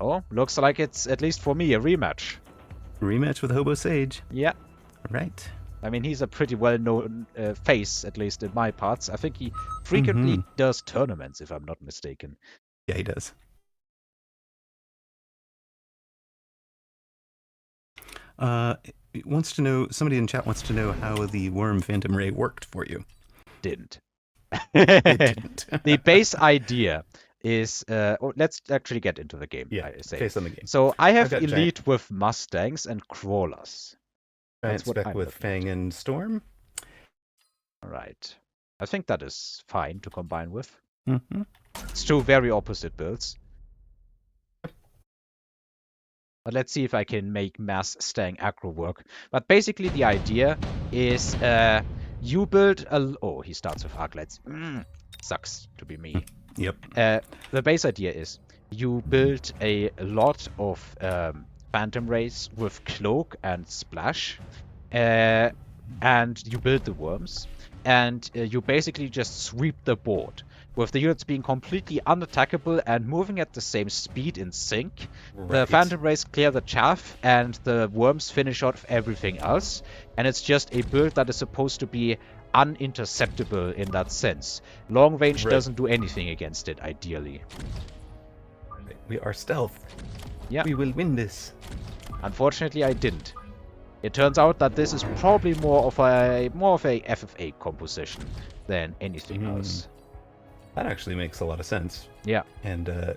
Oh, looks like it's, at least for me, a rematch. Rematch with Hobo Sage. Yeah. Right. I mean, he's a pretty well-known face, at least in my parts. I think he frequently does tournaments, if I'm not mistaken. Yeah, he does. Wants to know, somebody in chat wants to know how the Worm Phantom Ray worked for you. Didn't. It didn't. The base idea is, let's actually get into the game. Yeah, I say. face on the game. So I have I've got elite with Mustangs and crawlers. Giant That's what spec I'm with looking Fang at. and Storm. All right. I think that is fine to combine with. Mm-hmm. It's two very opposite builds. But let's see if I can make mass Stang aggro work. But basically the idea is you build a... Oh, he starts with Arclights. Sucks to be me. Yep. The base idea is you build a lot of Phantom Rays with Cloak and Splash. And you build the worms. And you basically just sweep the board, with the units being completely unattackable and moving at the same speed in sync. Right. The Phantom Rays clear the chaff, and the worms finish off everything else. And it's just a build that is supposed to be uninterceptable in that sense. Long range doesn't do anything against it, ideally. We are stealth. Yeah. We will win this. Unfortunately, I didn't. It turns out that this is probably more of a FFA composition than anything else. That actually makes a lot of sense. Yeah. And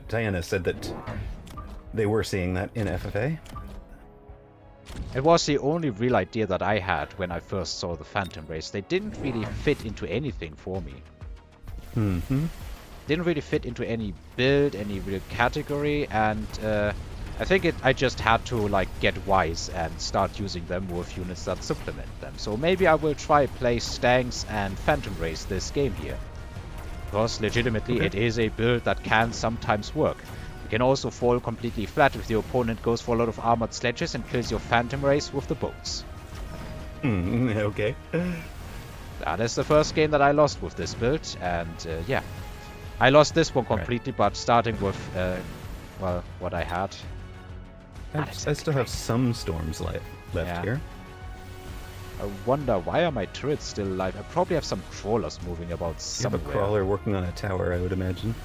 Diana said that they were seeing that in FFA. It was the only real idea that I had when I first saw the Phantom Rays. They didn't really fit into anything for me. Didn't really fit into any build, any real category, and I think I just had to like get wise and start using them with units that supplement them. So maybe I will try play Stangs and Phantom Rays this game here. Because legitimately it is a build that can sometimes work. You can also fall completely flat if the opponent goes for a lot of armored sledges and kills your Phantom Rays with the boats. Okay. That is the first game that I lost with this build, and yeah. I lost this one completely, but starting with, well, what I had. I still have some storms left here. I wonder, why are my turrets still alive? I probably have some crawlers moving about somewhere. You have a crawler working on a tower, I would imagine.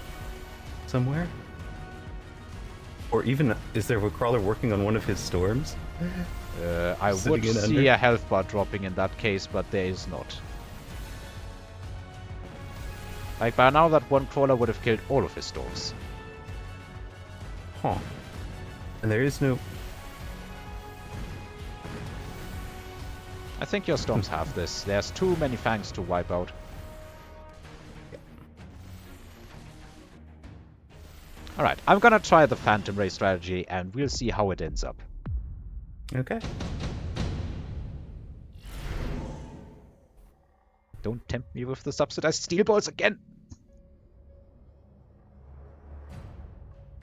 Somewhere? Or even, is there a crawler working on one of his storms? I would see a health bar dropping in that case, but there is not. Like, by now that one crawler would have killed all of his storms. Huh. And there is no... I think your storms have this. There's too many fangs to wipe out. Alright, I'm gonna try the Phantom Ray strategy, and we'll see how it ends up. Okay. Don't tempt me with the subsidized steel balls again!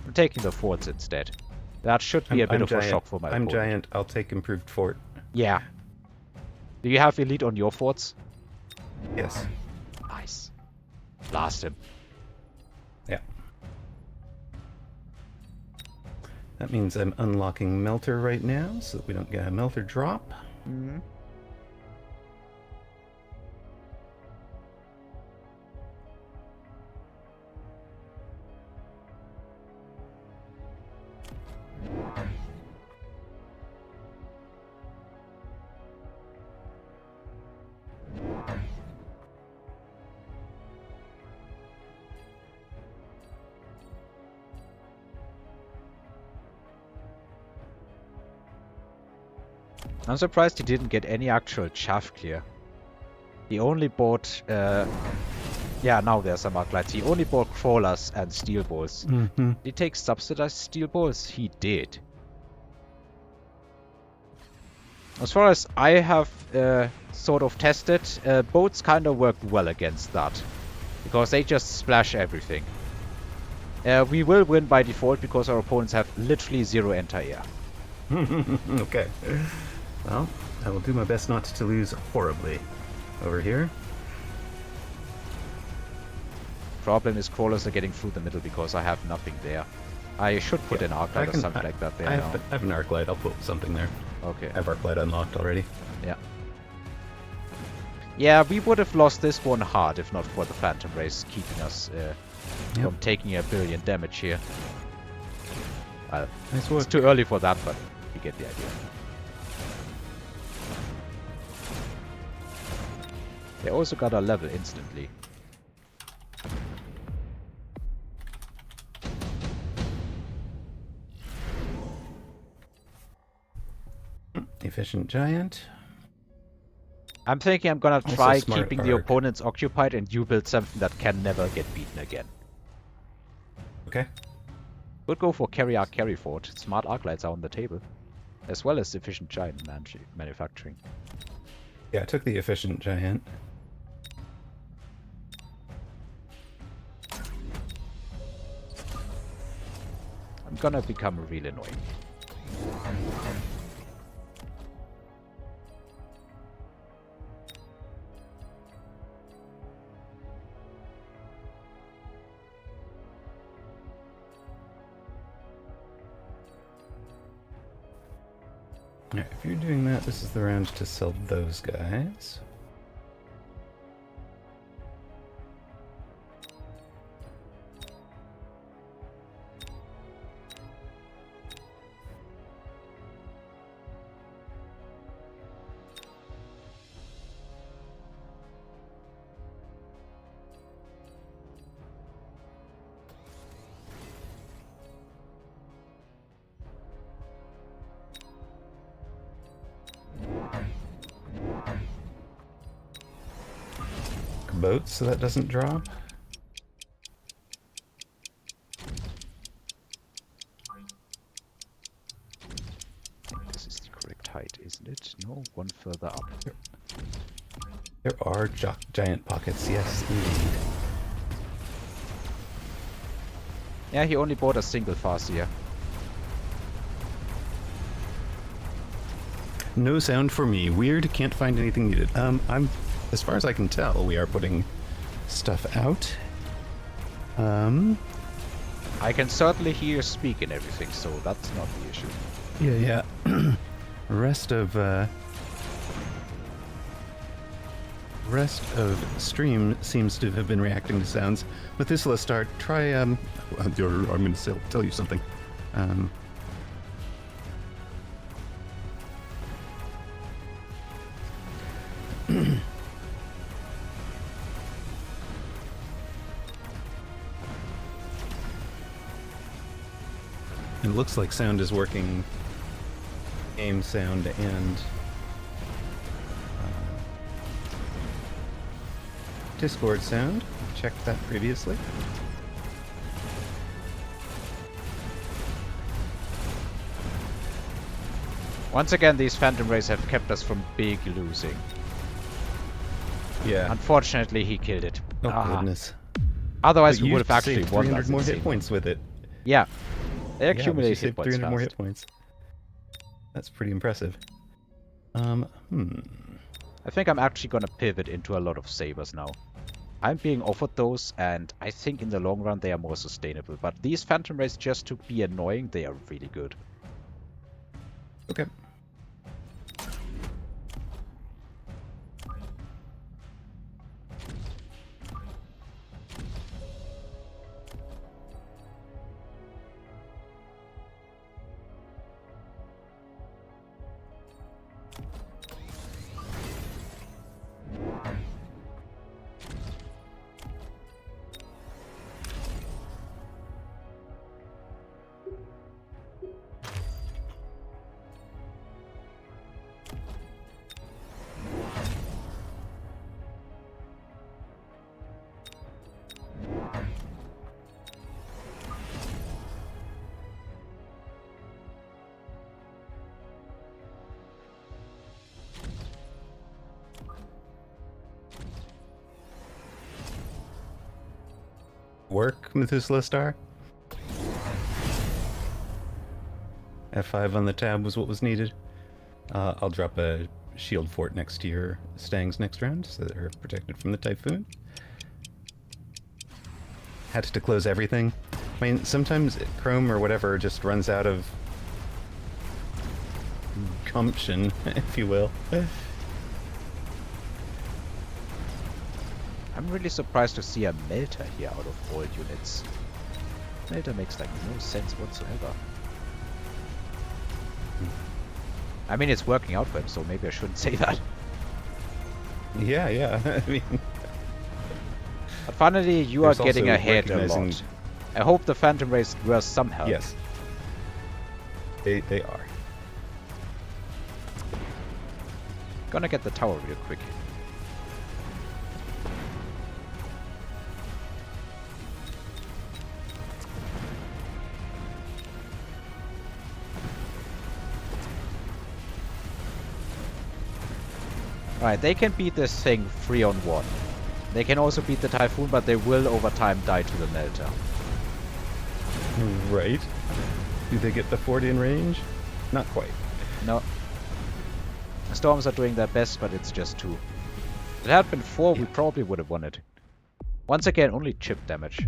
I'm taking the forts instead. That should be a bit of a shock for my opponent. I'm giant. I'll take improved fort. Yeah. Do you have elite on your forts? Yes. Nice. Blast him. Yeah. That means I'm unlocking Melter right now, so that we don't get a Melter drop. Mm-hmm. I'm surprised he didn't get any actual chaff clear. He only bought... yeah, now there's some arc lights. He only bought crawlers and steel balls. Did he take subsidized steel balls? He did. As far as I have sort of tested, boats kind of worked well against that. Because they just splash everything. We will win by default because our opponents have literally zero anti-air. Okay. Well, I will do my best not to lose horribly over here. Problem is crawlers are getting through the middle because I have nothing there. I should put an arc light or something like that there now. I have an arc light. I'll put something there. Okay. I have arc light unlocked already. Yeah. Yeah, we would have lost this one hard if not for the Phantom Race keeping us from taking 1 billion damage here. Nice work. It's too early for that, but you get the idea. They also got a level instantly. Efficient giant. I'm thinking I'm gonna Also try smart keeping the arc. opponents occupied and you build something that can never get beaten again. Okay. Would go for carry arc, carry fort. Smart arc lights are on the table. As well as efficient giant manufacturing. Yeah, I took the efficient giant. I'm gonna become real annoying. Alright, if you're doing that, this is the round to sell those guys. Boats, so that doesn't drop. This is the correct height, isn't it? No, one further up. There are giant pockets, yes, indeed. Yeah, he only bought a single Farseer. No sound for me. Weird, can't find anything needed. As far as I can tell, we are putting stuff out. I can certainly hear you speak and everything, so that's not the issue. Yeah. Rest of stream seems to have been reacting to sounds. With this, let's start. Try, I'm going to tell you something. It looks like sound is working. Game sound and Discord sound. Checked that previously. Once again, these Phantom Rays have kept us from big losing. Yeah. Unfortunately, he killed it. Oh goodness. Otherwise, But we you would have actually saved won. 300 more That's hit insane. points with it. Yeah. They Yeah, but you accumulate hit saved points 300 more fast. hit points. That's pretty impressive. I think I'm actually gonna pivot into a lot of sabers now. I'm being offered those, and I think in the long run they are more sustainable. But these Phantom Rays, just to be annoying, they are really good. Okay. Work, Methuselah Star. F5 on the tab was what was needed. I'll drop a shield fort next to your Stangs next round, so they're protected from the Typhoon. had to close everything. I mean, sometimes Chrome or whatever just runs out of gumption, if you will. I'm really surprised to see a melter here out of all units. Melter makes like no sense whatsoever. I mean, it's working out for him, so maybe I shouldn't say that. Yeah, yeah. I mean, but finally, you are there's getting also ahead a recognizing- lot. I hope the Phantom Rays were some help. yes. They are. Gonna get the tower real quick. Alright, they can beat this thing 3-on-1. They can also beat the Typhoon, but they will over time die to the Melter. Right. Do they get the 40 in range? Not quite. No. The Storms are doing their best, but it's just 2. If it had been 4, we probably would have won it. Once again, only chip damage.